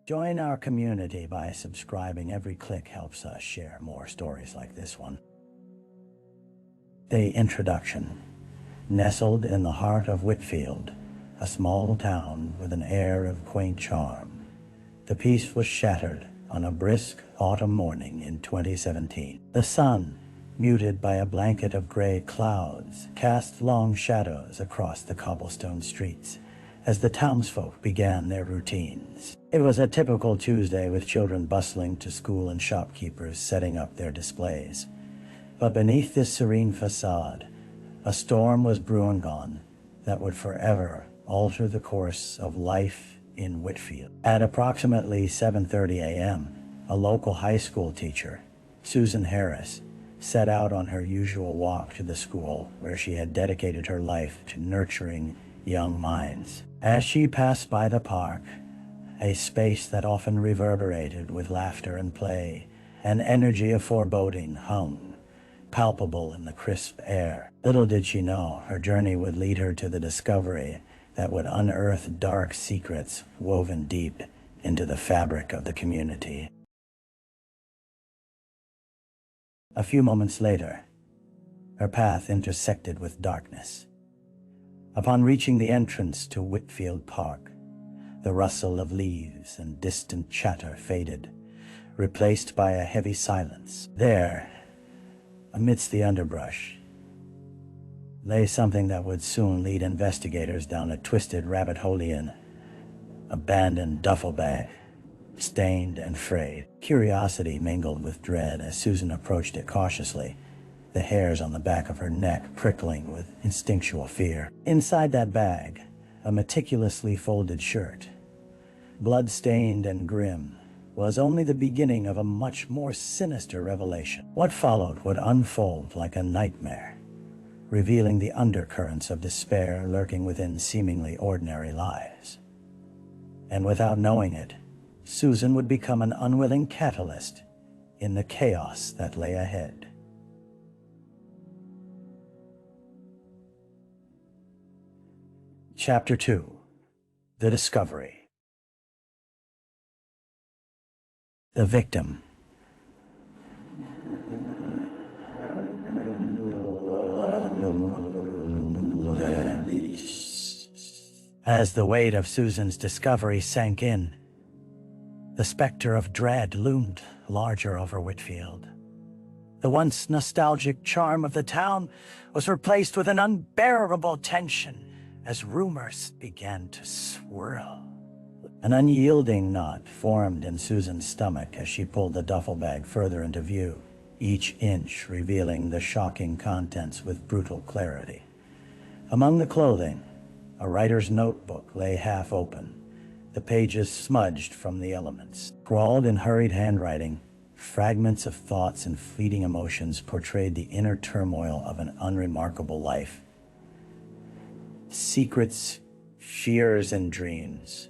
Join our community by subscribing. Every click helps us share more stories like this one. The introduction. Nestled in the heart of Whitfield, a small town with an air of quaint charm, the peace was shattered on a brisk autumn morning in 2017. The sun, muted by a blanket of gray clouds, cast long shadows across the cobblestone streets as the townsfolk began their routines. It was a typical Tuesday, with children bustling to school and shopkeepers setting up their displays. But beneath this serene facade, a storm was brewing on that would forever alter the course of life in Whitfield. At approximately 7:30 a.m., a local high school teacher, Susan Harris, set out on her usual walk to the school where she had dedicated her life to nurturing young minds. As she passed by the park, a space that often reverberated with laughter and play, an energy of foreboding hung, palpable in the crisp air. Little did she know her journey would lead her to the discovery that would unearth dark secrets woven deep into the fabric of the community. A few moments later, her path intersected with darkness. Upon reaching the entrance to Whitfield Park, the rustle of leaves and distant chatter faded, replaced by a heavy silence. There, amidst the underbrush, lay something that would soon lead investigators down a twisted rabbit hole: an abandoned duffel bag, stained and frayed. Curiosity mingled with dread as Susan approached it cautiously, the hairs on the back of her neck prickling with instinctual fear. Inside that bag, a meticulously folded shirt, blood-stained and grim, was only the beginning of a much more sinister revelation. What followed would unfold like a nightmare, revealing the undercurrents of despair lurking within seemingly ordinary lives. And without knowing it, Susan would become an unwilling catalyst in the chaos that lay ahead. Chapter 2. The Discovery. The victim. As the weight of Susan's discovery sank in, the specter of dread loomed larger over Whitfield. The once nostalgic charm of the town was replaced with an unbearable tension as rumors began to swirl. An unyielding knot formed in Susan's stomach as she pulled the duffel bag further into view, each inch revealing the shocking contents with brutal clarity. Among the clothing, a writer's notebook lay half open, the pages smudged from the elements. Scrawled in hurried handwriting, fragments of thoughts and fleeting emotions portrayed the inner turmoil of an unremarkable life. Secrets, fears, and dreams.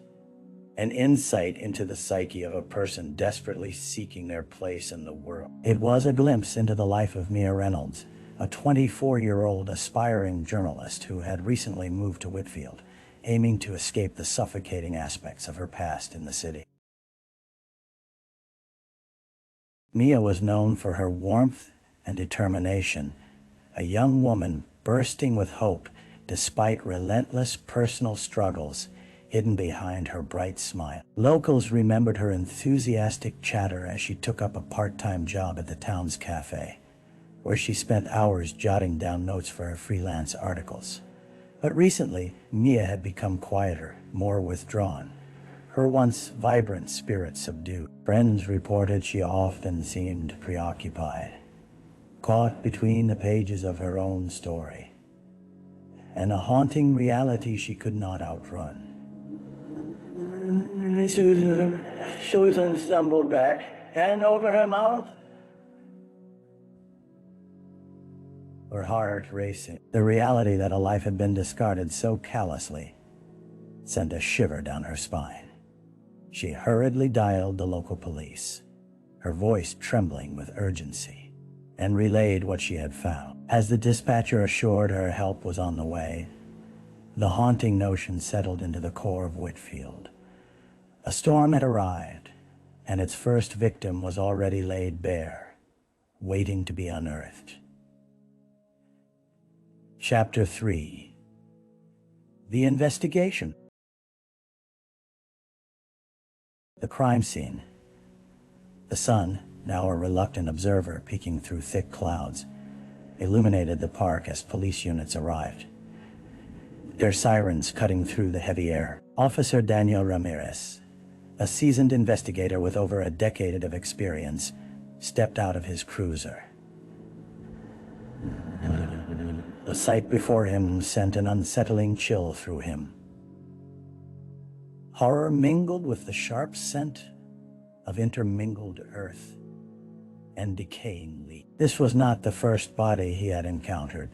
An insight into the psyche of a person desperately seeking their place in the world. It was a glimpse into the life of Mia Reynolds, a 24-year-old aspiring journalist who had recently moved to Whitfield, aiming to escape the suffocating aspects of her past in the city. Mia was known for her warmth and determination, a young woman bursting with hope despite relentless personal struggles hidden behind her bright smile. Locals remembered her enthusiastic chatter as she took up a part-time job at the town's cafe, where she spent hours jotting down notes for her freelance articles. But recently, Mia had become quieter, more withdrawn, her once vibrant spirit subdued. Friends reported she often seemed preoccupied, caught between the pages of her own story, and a haunting reality she could not outrun. Susan stumbled back, hand over her mouth, her heart racing. The reality that a life had been discarded so callously sent a shiver down her spine. She hurriedly dialed the local police, her voice trembling with urgency, and relayed what she had found. As the dispatcher assured her help was on the way, the haunting notion settled into the core of Whitfield. A storm had arrived, and its first victim was already laid bare, waiting to be unearthed. Chapter 3. The Investigation. The crime scene. The sun, now a reluctant observer peeking through thick clouds, illuminated the park as police units arrived, their sirens cutting through the heavy air. Officer Daniel Ramirez, a seasoned investigator with over a decade of experience, stepped out of his cruiser. The sight before him sent an unsettling chill through him. Horror mingled with the sharp scent of intermingled earth and decaying leaves. This was not the first body he had encountered,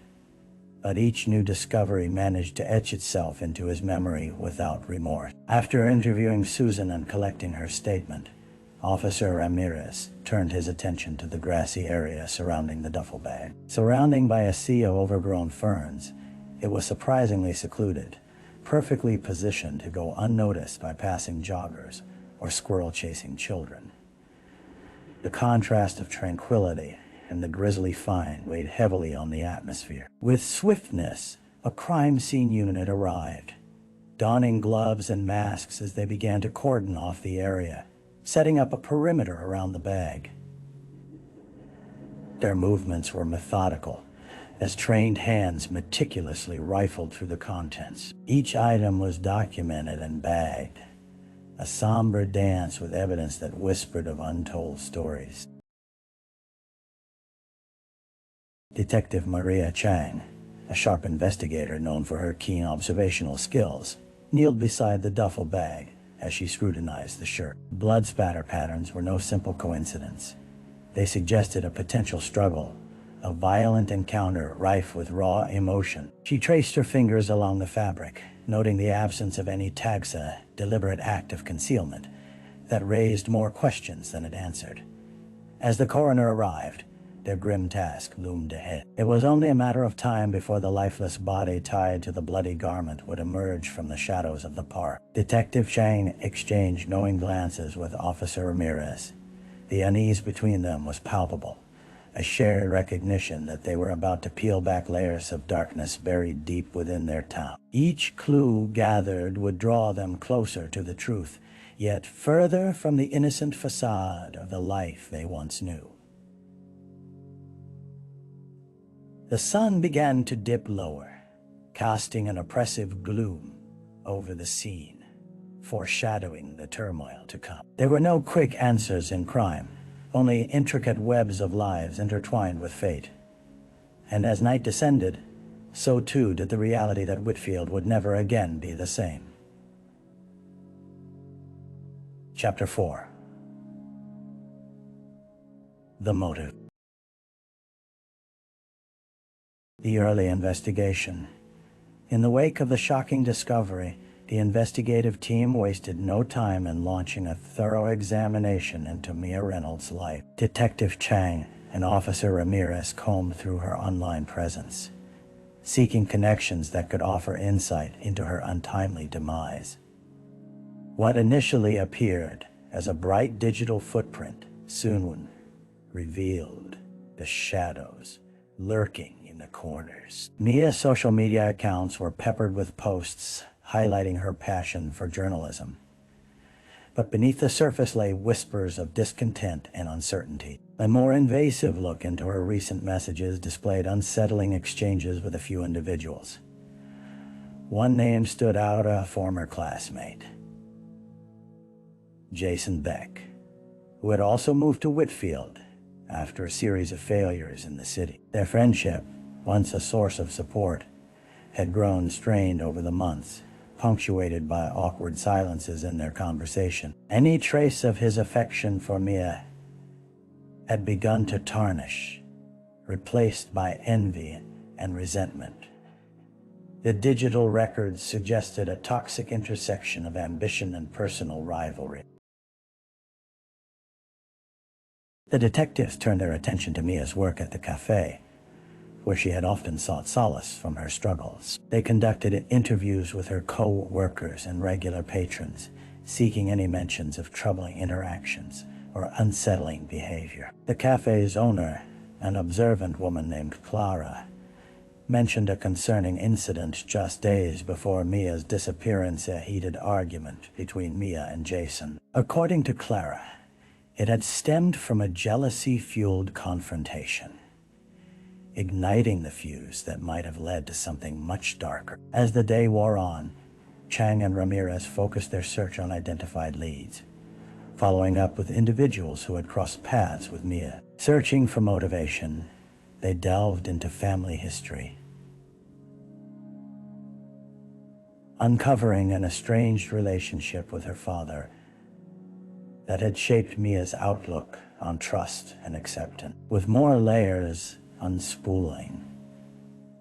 but each new discovery managed to etch itself into his memory without remorse. After interviewing Susan and collecting her statement, Officer Ramirez turned his attention to the grassy area surrounding the duffel bag. Surrounding by a sea of overgrown ferns, it was surprisingly secluded, perfectly positioned to go unnoticed by passing joggers or squirrel-chasing children. The contrast of tranquility and the grisly find weighed heavily on the atmosphere. With swiftness, a crime scene unit arrived, donning gloves and masks as they began to cordon off the area, setting up a perimeter around the bag. Their movements were methodical, as trained hands meticulously rifled through the contents. Each item was documented and bagged, a somber dance with evidence that whispered of untold stories. Detective Maria Chang, a sharp investigator known for her keen observational skills, kneeled beside the duffel bag as she scrutinized the shirt. Blood spatter patterns were no simple coincidence. They suggested a potential struggle, a violent encounter rife with raw emotion. She traced her fingers along the fabric, noting the absence of any taxa, deliberate act of concealment, that raised more questions than it answered. As the coroner arrived, their grim task loomed ahead. It was only a matter of time before the lifeless body tied to the bloody garment would emerge from the shadows of the park. Detective Chang exchanged knowing glances with Officer Ramirez. The unease between them was palpable, a shared recognition that they were about to peel back layers of darkness buried deep within their town. Each clue gathered would draw them closer to the truth, yet further from the innocent facade of the life they once knew. The sun began to dip lower, casting an oppressive gloom over the scene, foreshadowing the turmoil to come. There were no quick answers in crime, only intricate webs of lives intertwined with fate. And as night descended, so too did the reality that Whitfield would never again be the same. Chapter 4. The Motive. The early investigation. In the wake of the shocking discovery, the investigative team wasted no time in launching a thorough examination into Mia Reynolds' life. Detective Chang and Officer Ramirez combed through her online presence, seeking connections that could offer insight into her untimely demise. What initially appeared as a bright digital footprint soon revealed the shadows lurking in the corners. Mia's social media accounts were peppered with posts highlighting her passion for journalism. But beneath the surface lay whispers of discontent and uncertainty. A more invasive look into her recent messages displayed unsettling exchanges with a few individuals. One name stood out: a former classmate, Jason Beck, who had also moved to Whitfield after a series of failures in the city. Their friendship, once a source of support, had grown strained over the months, punctuated by awkward silences in their conversation. Any trace of his affection for Mia had begun to tarnish, replaced by envy and resentment. The digital records suggested a toxic intersection of ambition and personal rivalry. The detectives turned their attention to Mia's work at the cafe, where she had often sought solace from her struggles. They conducted interviews with her co-workers and regular patrons, seeking any mentions of troubling interactions or unsettling behavior. The cafe's owner, an observant woman named Clara, mentioned a concerning incident just days before Mia's disappearance, a heated argument between Mia and Jason. According to Clara, it had stemmed from a jealousy-fueled confrontation, igniting the fuse that might have led to something much darker. As the day wore on, Chang and Ramirez focused their search on identified leads, following up with individuals who had crossed paths with Mia. Searching for motivation, they delved into family history, uncovering an estranged relationship with her father that had shaped Mia's outlook on trust and acceptance. With more layers unspooling,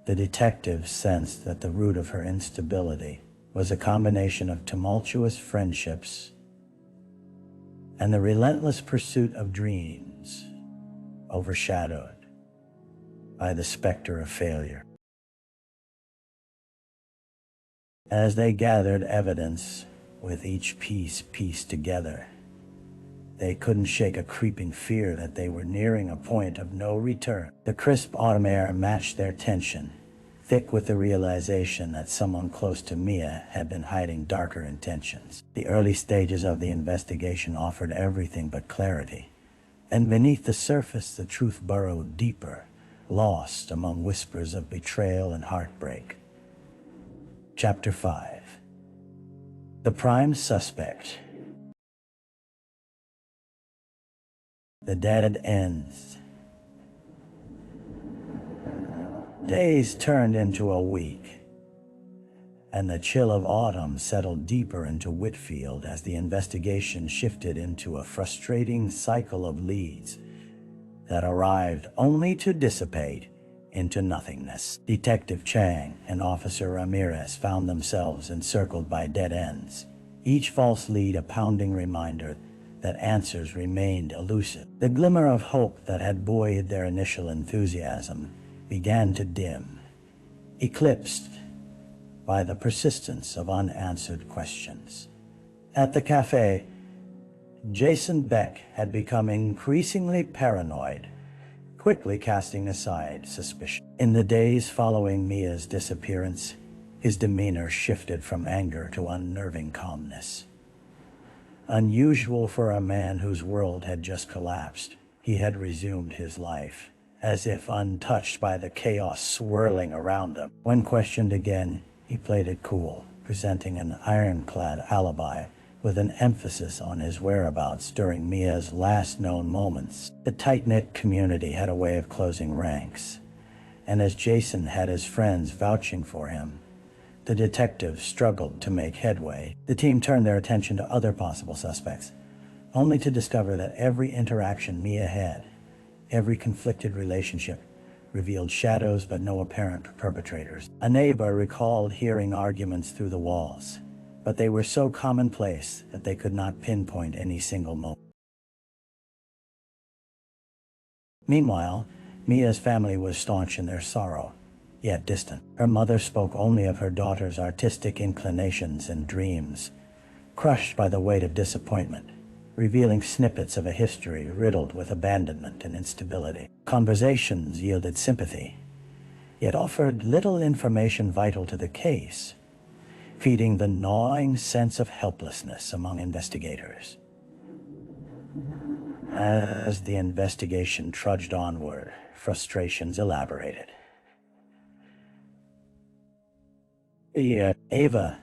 the detectives sensed that the root of her instability was a combination of tumultuous friendships and the relentless pursuit of dreams, overshadowed by the specter of failure. As they gathered evidence, with each piece pieced together, they couldn't shake a creeping fear that they were nearing a point of no return. The crisp autumn air matched their tension, thick with the realization that someone close to Mia had been hiding darker intentions. The early stages of the investigation offered everything but clarity, and beneath the surface the truth burrowed deeper, lost among whispers of betrayal and heartbreak. Chapter 5. The Prime Suspect. The dead ends. Days turned into a week, and the chill of autumn settled deeper into Whitfield as the investigation shifted into a frustrating cycle of leads that arrived only to dissipate into nothingness. Detective Chang and Officer Ramirez found themselves encircled by dead ends, each false lead a pounding reminder that answers remained elusive. The glimmer of hope that had buoyed their initial enthusiasm began to dim, eclipsed by the persistence of unanswered questions. At the cafe, Jason Beck had become increasingly paranoid, quickly casting aside suspicion. In the days following Mia's disappearance, his demeanor shifted from anger to unnerving calmness. Unusual for a man whose world had just collapsed, he had resumed his life, as if untouched by the chaos swirling around him. When questioned again, he played it cool, presenting an ironclad alibi with an emphasis on his whereabouts during Mia's last known moments. The tight-knit community had a way of closing ranks, and as Jason had his friends vouching for him, the detectives struggled to make headway. The team turned their attention to other possible suspects, only to discover that every interaction Mia had, every conflicted relationship, revealed shadows but no apparent perpetrators. A neighbor recalled hearing arguments through the walls, but they were so commonplace that they could not pinpoint any single moment. Meanwhile, Mia's family was staunch in their sorrow, yet distant. Her mother spoke only of her daughter's artistic inclinations and dreams, crushed by the weight of disappointment, revealing snippets of a history riddled with abandonment and instability. Conversations yielded sympathy, yet offered little information vital to the case, feeding the gnawing sense of helplessness among investigators. As the investigation trudged onward, frustrations elaborated. Ava,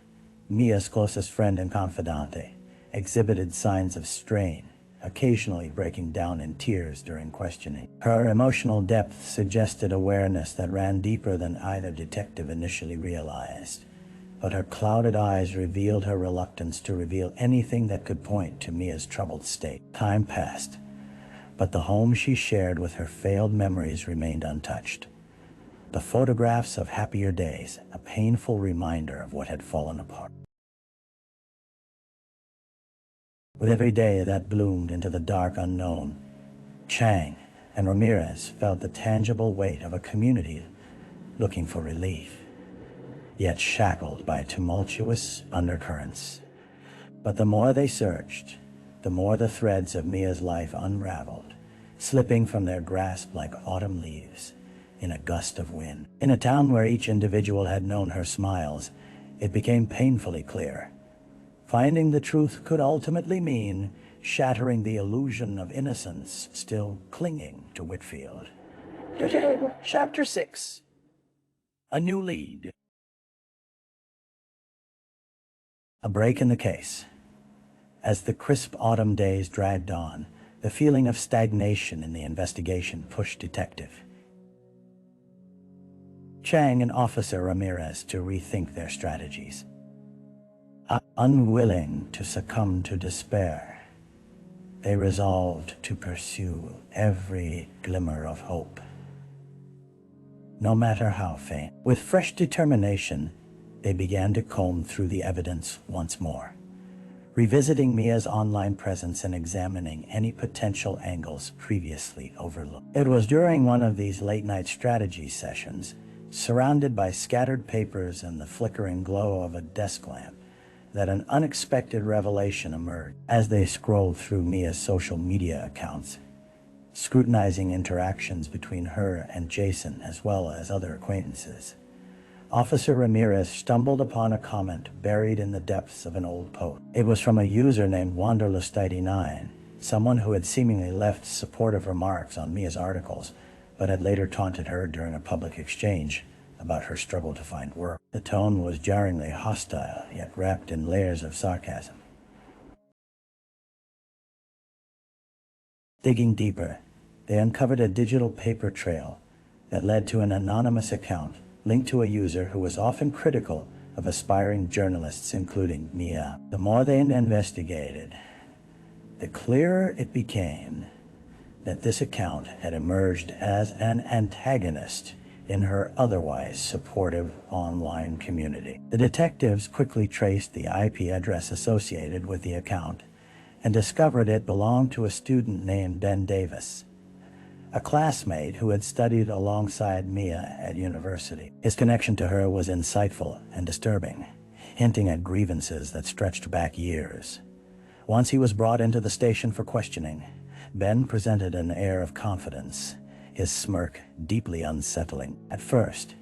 Mia's closest friend and confidante, exhibited signs of strain, occasionally breaking down in tears during questioning. Her emotional depth suggested awareness that ran deeper than either detective initially realized, but her clouded eyes revealed her reluctance to reveal anything that could point to Mia's troubled state. Time passed, but the home she shared with her failed memories remained untouched. The photographs of happier days, a painful reminder of what had fallen apart. With every day that bloomed into the dark unknown, Chang and Ramirez felt the tangible weight of a community looking for relief, yet shackled by tumultuous undercurrents. But the more they searched, the more the threads of Mia's life unraveled, slipping from their grasp like autumn leaves in a gust of wind. In a town where each individual had known her smiles, it became painfully clear. Finding the truth could ultimately mean shattering the illusion of innocence still clinging to Whitfield. Chapter 6. A new lead. A break in the case. As the crisp autumn days dragged on, the feeling of stagnation in the investigation pushed Detective Chang and Officer Ramirez to rethink their strategies. Unwilling to succumb to despair, they resolved to pursue every glimmer of hope, no matter how faint. With fresh determination, they began to comb through the evidence once more, revisiting Mia's online presence and examining any potential angles previously overlooked. It was during one of these late-night strategy sessions, surrounded by scattered papers and the flickering glow of a desk lamp, that an unexpected revelation emerged. As they scrolled through Mia's social media accounts, scrutinizing interactions between her and Jason as well as other acquaintances, Officer Ramirez stumbled upon a comment buried in the depths of an old post. It was from a user named Wanderlust89, someone who had seemingly left supportive remarks on Mia's articles, but had later taunted her during a public exchange about her struggle to find work. The tone was jarringly hostile, yet wrapped in layers of sarcasm. Digging deeper, they uncovered a digital paper trail that led to an anonymous account linked to a user who was often critical of aspiring journalists, including Mia. The more they investigated, the clearer it became that this account had emerged as an antagonist in her otherwise supportive online community. The detectives quickly traced the IP address associated with the account and discovered it belonged to a student named Ben Davis, a classmate who had studied alongside Mia at university. His connection to her was insightful and disturbing, hinting at grievances that stretched back years. Once he was brought into the station for questioning, Ben presented an air of confidence, his smirk deeply unsettling. At first,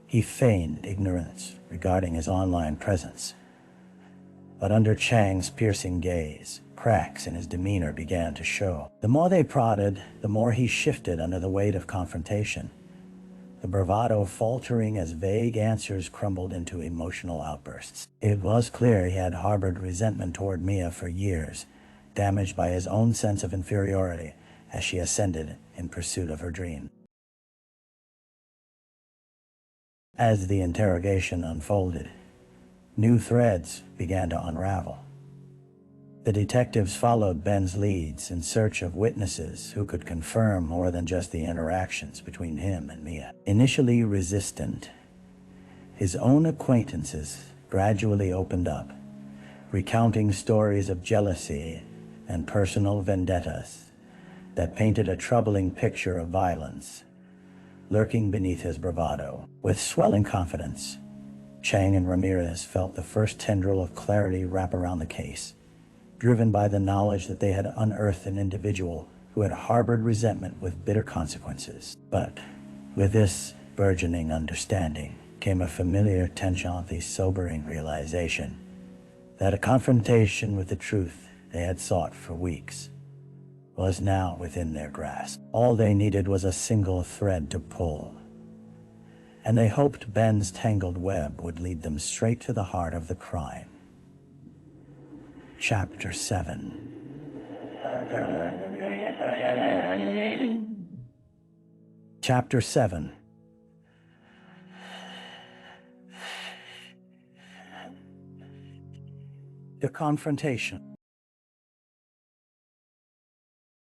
he feigned ignorance regarding his online presence. But under Chang's piercing gaze, cracks in his demeanor began to show. The more they prodded, the more he shifted under the weight of confrontation, the bravado faltering as vague answers crumbled into emotional outbursts. It was clear he had harbored resentment toward Mia for years, damaged by his own sense of inferiority as she ascended in pursuit of her dream. As the interrogation unfolded, new threads began to unravel. The detectives followed Ben's leads in search of witnesses who could confirm more than just the interactions between him and Mia. Initially resistant, his own acquaintances gradually opened up, recounting stories of jealousy and personal vendettas that painted a troubling picture of violence lurking beneath his bravado. With swelling confidence, Chang and Ramirez felt the first tendril of clarity wrap around the case, driven by the knowledge that they had unearthed an individual who had harbored resentment with bitter consequences. But with this burgeoning understanding came a familiar tension, sobering realization that a confrontation with the truth they had sought for weeks was now within their grasp. All they needed was a single thread to pull, and they hoped Ben's tangled web would lead them straight to the heart of the crime. Chapter 7. Chapter 7. The confrontation.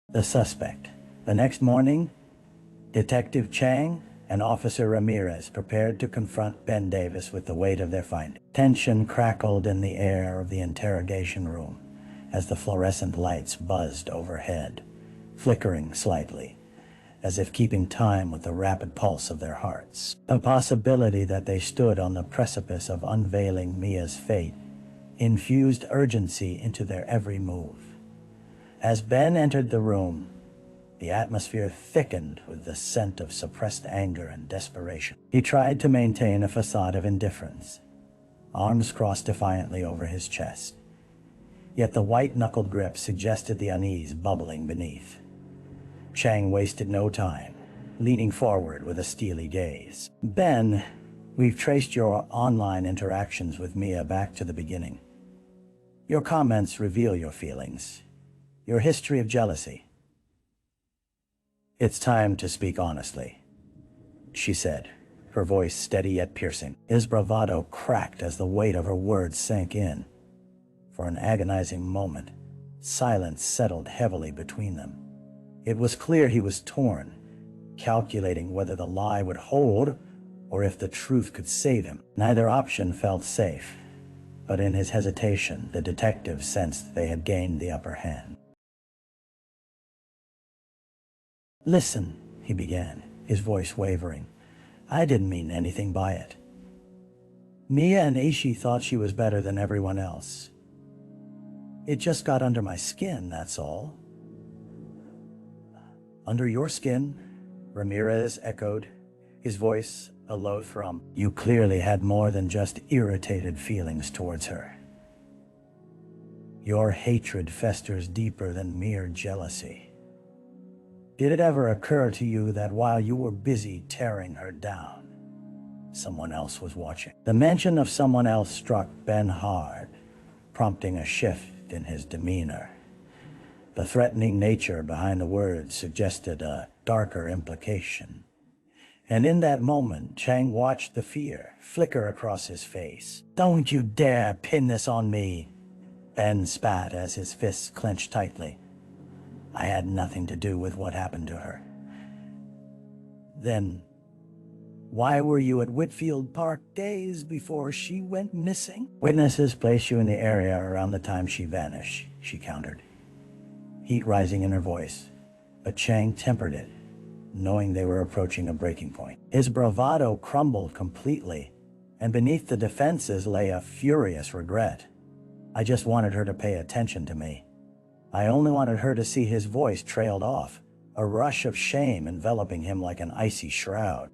The suspect. The next morning, Detective Chang and Officer Ramirez prepared to confront Ben Davis with the weight of their findings. Tension crackled in the air of the interrogation room as the fluorescent lights buzzed overhead, flickering slightly, as if keeping time with the rapid pulse of their hearts. The possibility that they stood on the precipice of unveiling Mia's fate infused urgency into their every move. As Ben entered the room, the atmosphere thickened with the scent of suppressed anger and desperation. He tried to maintain a facade of indifference, arms crossed defiantly over his chest. Yet the white-knuckled grip suggested the unease bubbling beneath. Chang wasted no time, leaning forward with a steely gaze. Ben, we've traced your online interactions with Mia back to the beginning. Your comments reveal your feelings, your history of jealousy. It's time to speak honestly, she said, her voice steady yet piercing. His bravado cracked as the weight of her words sank in. For an agonizing moment, silence settled heavily between them. It was clear he was torn, calculating whether the lie would hold or if the truth could save him. Neither option felt safe, but in his hesitation, the detective sensed they had gained the upper hand. Listen, he began, his voice wavering. I didn't mean anything by it. Mia and Aishi thought she was better than everyone else. It just got under my skin, that's all. Under your skin? Ramirez echoed, his voice a low thrum. You clearly had more than just irritated feelings towards her. Your hatred festers deeper than mere jealousy. Did it ever occur to you that while you were busy tearing her down, someone else was watching? The mention of someone else struck Ben hard, prompting a shift in his demeanor. The threatening nature behind the words suggested a darker implication. And in that moment, Chang watched the fear flicker across his face. Don't you dare pin this on me, Ben spat as his fists clenched tightly. I had nothing to do with what happened to her. Then, why were you at Whitfield Park days before she went missing? Witnesses placed you in the area around the time she vanished, she countered, heat rising in her voice. But Chang tempered it, knowing they were approaching a breaking point. His bravado crumbled completely, and beneath the defenses lay a furious regret. I just wanted her to pay attention to me. I only wanted her to see his voice trailed off, a rush of shame enveloping him like an icy shroud.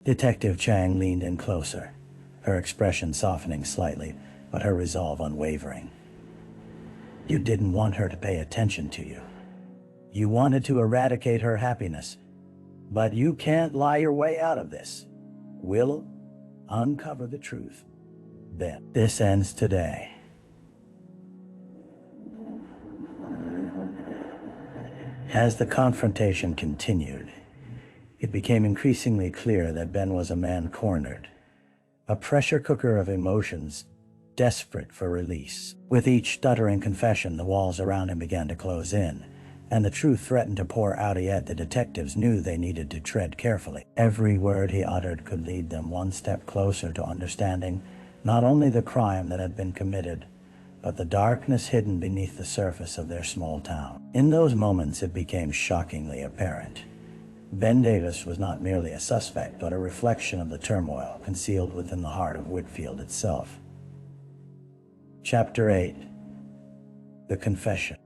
Detective Chang leaned in closer, her expression softening slightly, but her resolve unwavering. You didn't want her to pay attention to you. You wanted to eradicate her happiness. But you can't lie your way out of this. We'll uncover the truth. Then this ends today. As the confrontation continued, it became increasingly clear that Ben was a man cornered, a pressure cooker of emotions, desperate for release. With each stuttering confession, the walls around him began to close in, and the truth threatened to pour out, yet the detectives knew they needed to tread carefully. Every word he uttered could lead them one step closer to understanding not only the crime that had been committed, but the darkness hidden beneath the surface of their small town. In those moments, it became shockingly apparent. Ben Davis was not merely a suspect, but a reflection of the turmoil concealed within the heart of Whitfield itself. Chapter 8. The Confession.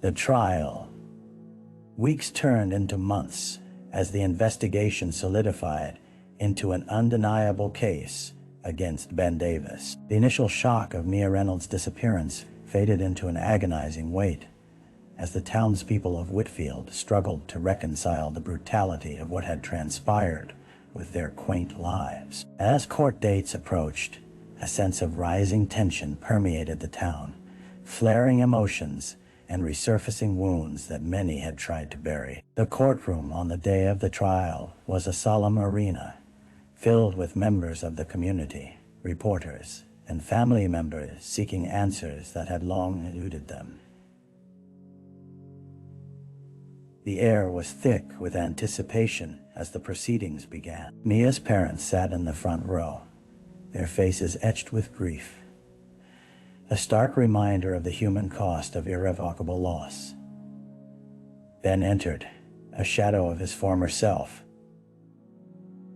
The trial. Weeks turned into months as the investigation solidified into an undeniable case against Ben Davis. The initial shock of Mia Reynolds' disappearance faded into an agonizing weight as the townspeople of Whitfield struggled to reconcile the brutality of what had transpired with their quaint lives. As court dates approached, a sense of rising tension permeated the town, flaring emotions and resurfacing wounds that many had tried to bury. The courtroom on the day of the trial was a solemn arena, filled with members of the community, reporters, and family members seeking answers that had long eluded them. The air was thick with anticipation as the proceedings began. Mia's parents sat in the front row, their faces etched with grief, a stark reminder of the human cost of irrevocable loss. Ben entered, a shadow of his former self.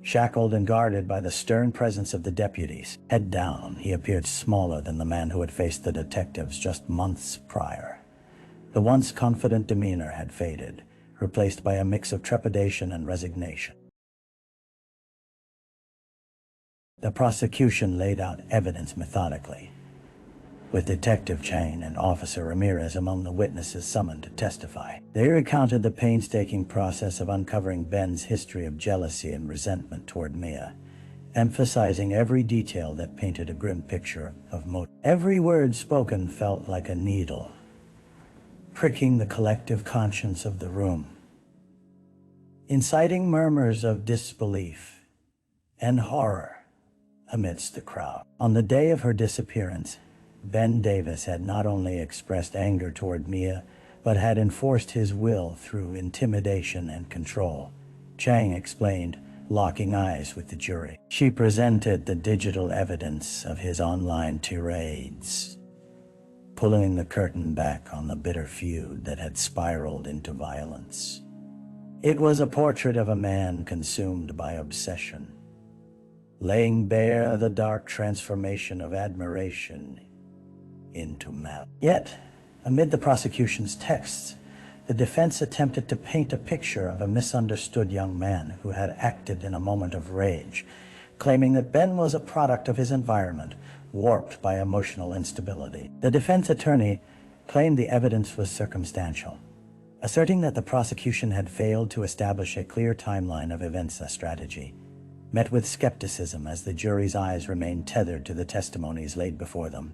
Shackled and guarded by the stern presence of the deputies, head down, he appeared smaller than the man who had faced the detectives just months prior. The once confident demeanor had faded, replaced by a mix of trepidation and resignation. The prosecution laid out evidence methodically, with Detective Chang and Officer Ramirez among the witnesses summoned to testify. They recounted the painstaking process of uncovering Ben's history of jealousy and resentment toward Mia, emphasizing every detail that painted a grim picture of motive. Every word spoken felt like a needle, pricking the collective conscience of the room, inciting murmurs of disbelief and horror amidst the crowd. On the day of her disappearance, Ben Davis had not only expressed anger toward Mia, but had enforced his will through intimidation and control. Chang explained, locking eyes with the jury. She presented the digital evidence of his online tirades, pulling the curtain back on the bitter feud that had spiraled into violence. It was a portrait of a man consumed by obsession, laying bare the dark transformation of admiration into malice. Yet, amid the prosecution's texts, the defense attempted to paint a picture of a misunderstood young man who had acted in a moment of rage, claiming that Ben was a product of his environment, warped by emotional instability. The defense attorney claimed the evidence was circumstantial, asserting that the prosecution had failed to establish a clear timeline of events. A strategy met with skepticism as the jury's eyes remained tethered to the testimonies laid before them.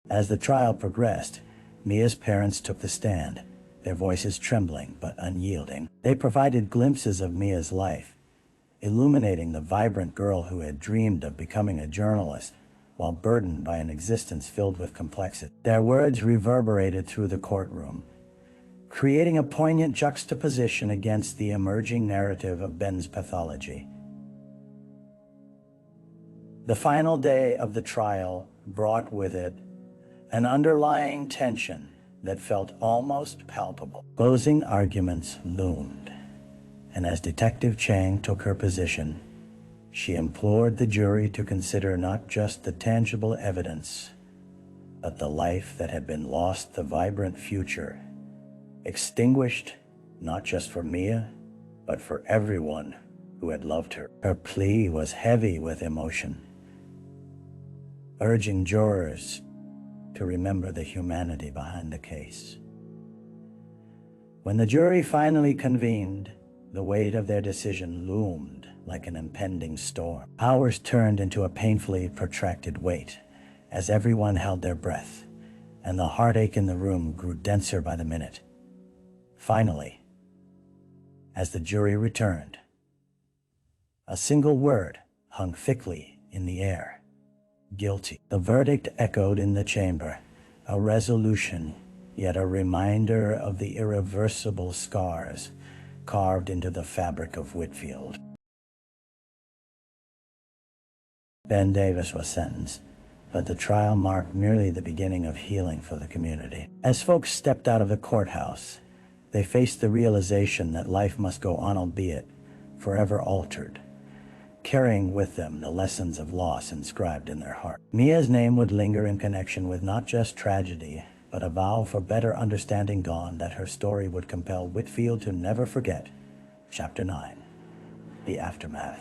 As the trial progressed, Mia's parents took the stand, their voices trembling but unyielding. They provided glimpses of Mia's life, illuminating the vibrant girl who had dreamed of becoming a journalist while burdened by an existence filled with complexity. Their words reverberated through the courtroom, creating a poignant juxtaposition against the emerging narrative of Ben's pathology. The final day of the trial brought with it an underlying tension that felt almost palpable. Closing arguments loomed, and as Detective Chang took her position, she implored the jury to consider not just the tangible evidence, but the life that had been lost, the vibrant future, extinguished not just for Mia, but for everyone who had loved her. Her plea was heavy with emotion, urging jurors to remember the humanity behind the case. When the jury finally convened, the weight of their decision loomed like an impending storm. Hours turned into a painfully protracted wait as everyone held their breath, and the heartache in the room grew denser by the minute. Finally, as the jury returned, a single word hung thickly in the air: guilty. The verdict echoed in the chamber, a resolution, yet a reminder of the irreversible scars carved into the fabric of Whitfield. Ben Davis was sentenced, but the trial marked merely the beginning of healing for the community. As folks stepped out of the courthouse, they faced the realization that life must go on, albeit forever altered, carrying with them the lessons of loss inscribed in their heart. Mia's name would linger in connection with not just tragedy, but a vow for better understanding gone, that her story would compel Whitfield to never forget. Chapter 9. The Aftermath.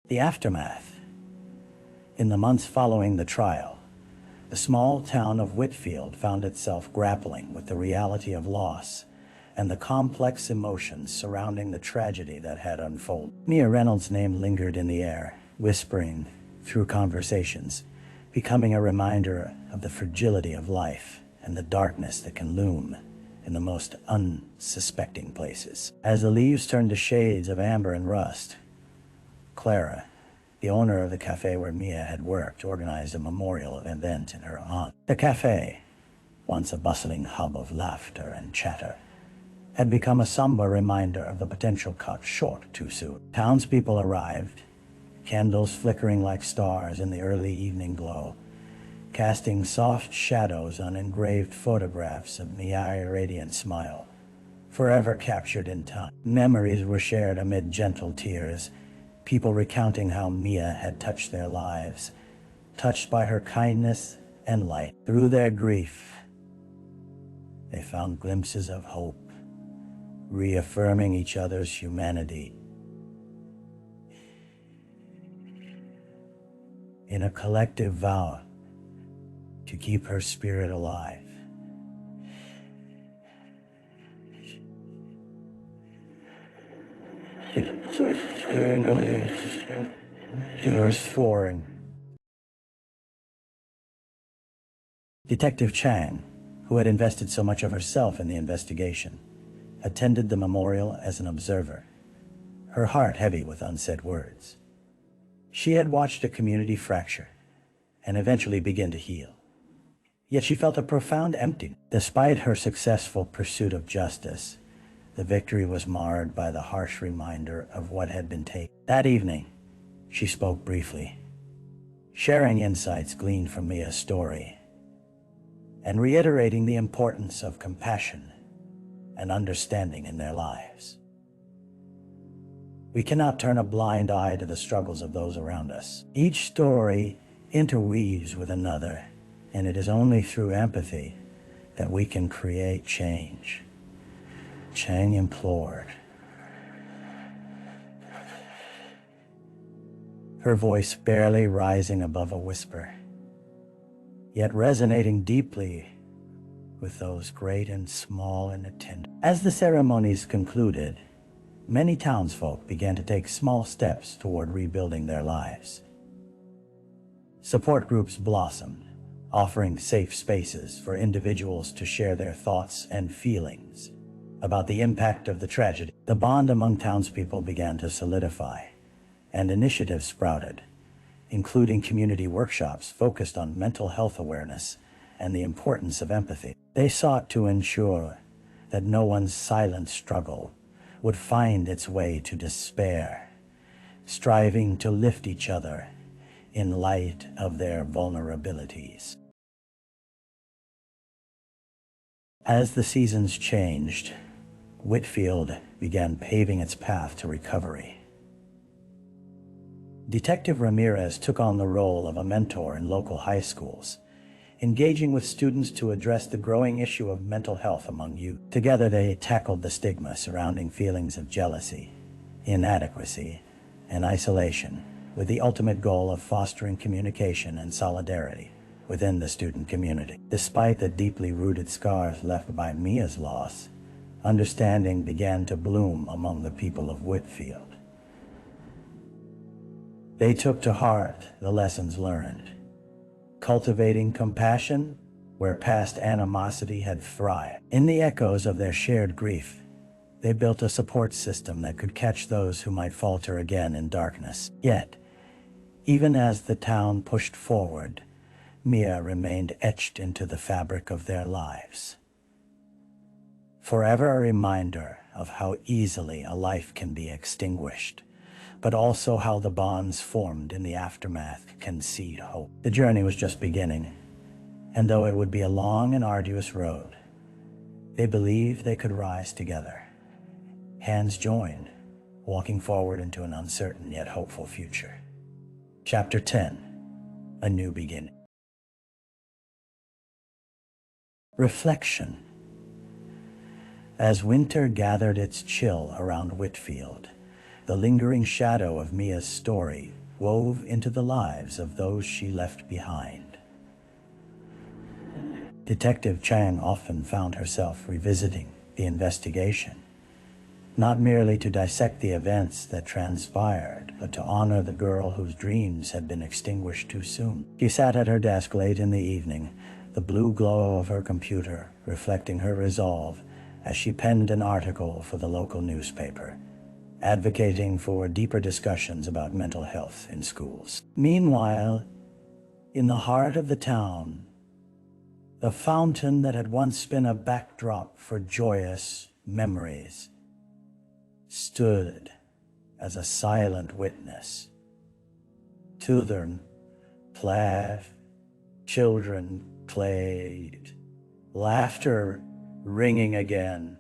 The aftermath. In the months following the trial, the small town of Whitfield found itself grappling with the reality of loss and the complex emotions surrounding the tragedy that had unfolded. Mia Reynolds' name lingered in the air, whispering through conversations, becoming a reminder of the fragility of life and the darkness that can loom in the most unsuspecting places. As the leaves turned to shades of amber and rust, Clara, the owner of the cafe where Mia had worked, organized a memorial event in her honor. The cafe, once a bustling hub of laughter and chatter, had become a somber reminder of the potential cut short too soon. Townspeople arrived, candles flickering like stars in the early evening glow, casting soft shadows on engraved photographs of Mia's radiant smile, forever captured in time. Memories were shared amid gentle tears, people recounting how Mia had touched their lives, touched by her kindness and light. Through their grief, they found glimpses of hope, reaffirming each other's humanity. In a collective vow to keep her spirit alive. Foreign. Detective Chang, who had invested so much of herself in the investigation, attended the memorial as an observer, her heart heavy with unsaid words. She had watched a community fracture and eventually begin to heal. Yet she felt a profound emptiness. Despite her successful pursuit of justice, the victory was marred by the harsh reminder of what had been taken. That evening, she spoke briefly, sharing insights gleaned from Mia's story and reiterating the importance of compassion and understanding in their lives. We cannot turn a blind eye to the struggles of those around us. Each story interweaves with another, and it is only through empathy that we can create change. Chang implored, her voice barely rising above a whisper, yet resonating deeply with those great and small in attendance. As the ceremonies concluded, many townsfolk began to take small steps toward rebuilding their lives. Support groups blossomed, offering safe spaces for individuals to share their thoughts and feelings about the impact of the tragedy. The bond among townspeople began to solidify, and initiatives sprouted, including community workshops focused on mental health awareness and the importance of empathy. They sought to ensure that no one's silent struggle would find its way to despair, striving to lift each other in light of their vulnerabilities. As the seasons changed, Whitfield began paving its path to recovery. Detective Ramirez took on the role of a mentor in local high schools, engaging with students to address the growing issue of mental health among youth. Together, they tackled the stigma surrounding feelings of jealousy, inadequacy, and isolation, with the ultimate goal of fostering communication and solidarity within the student community. Despite the deeply rooted scars left by Mia's loss, understanding began to bloom among the people of Whitfield. They took to heart the lessons learned, cultivating compassion where past animosity had thrived. In the echoes of their shared grief, they built a support system that could catch those who might falter again in darkness. Yet, even as the town pushed forward, Mia remained etched into the fabric of their lives. Forever a reminder of how easily a life can be extinguished, but also how the bonds formed in the aftermath can seed hope. The journey was just beginning, and though it would be a long and arduous road, they believed they could rise together, hands joined, walking forward into an uncertain yet hopeful future. Chapter 10, A New Beginning. Reflection. As winter gathered its chill around Whitfield, the lingering shadow of Mia's story wove into the lives of those she left behind. Detective Chang often found herself revisiting the investigation, not merely to dissect the events that transpired, but to honor the girl whose dreams had been extinguished too soon. She sat at her desk late in the evening, the blue glow of her computer reflecting her resolve as she penned an article for the local newspaper, advocating for deeper discussions about mental health in schools. Meanwhile, in the heart of the town, the fountain that had once been a backdrop for joyous memories stood as a silent witness to their Children played, laughter ringing again,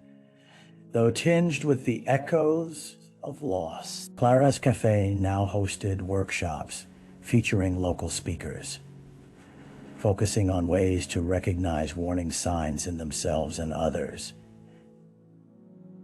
though tinged with the echoes of loss. Clara's Cafe now hosted workshops featuring local speakers, focusing on ways to recognize warning signs in themselves and others,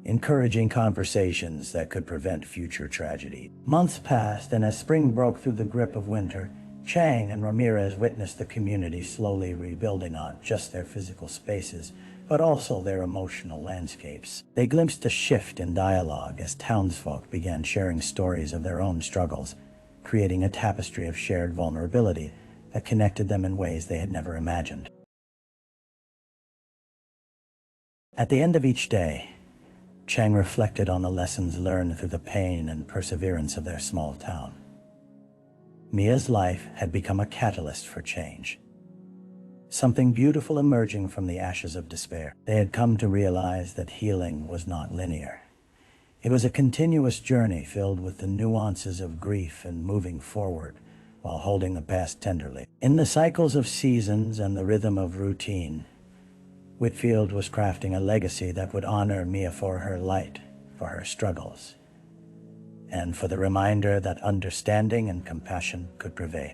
encouraging conversations that could prevent future tragedy. Months passed, and as spring broke through the grip of winter, Chang and Ramirez witnessed the community slowly rebuilding not just their physical spaces, but also their emotional landscapes. They glimpsed a shift in dialogue as townsfolk began sharing stories of their own struggles, creating a tapestry of shared vulnerability that connected them in ways they had never imagined. At the end of each day, Chang reflected on the lessons learned through the pain and perseverance of their small town. Mia's life had become a catalyst for change, something beautiful emerging from the ashes of despair. They had come to realize that healing was not linear. It was a continuous journey filled with the nuances of grief and moving forward while holding the past tenderly. In the cycles of seasons and the rhythm of routine, Whitfield was crafting a legacy that would honor Mia for her light, for her struggles, and for the reminder that understanding and compassion could prevail.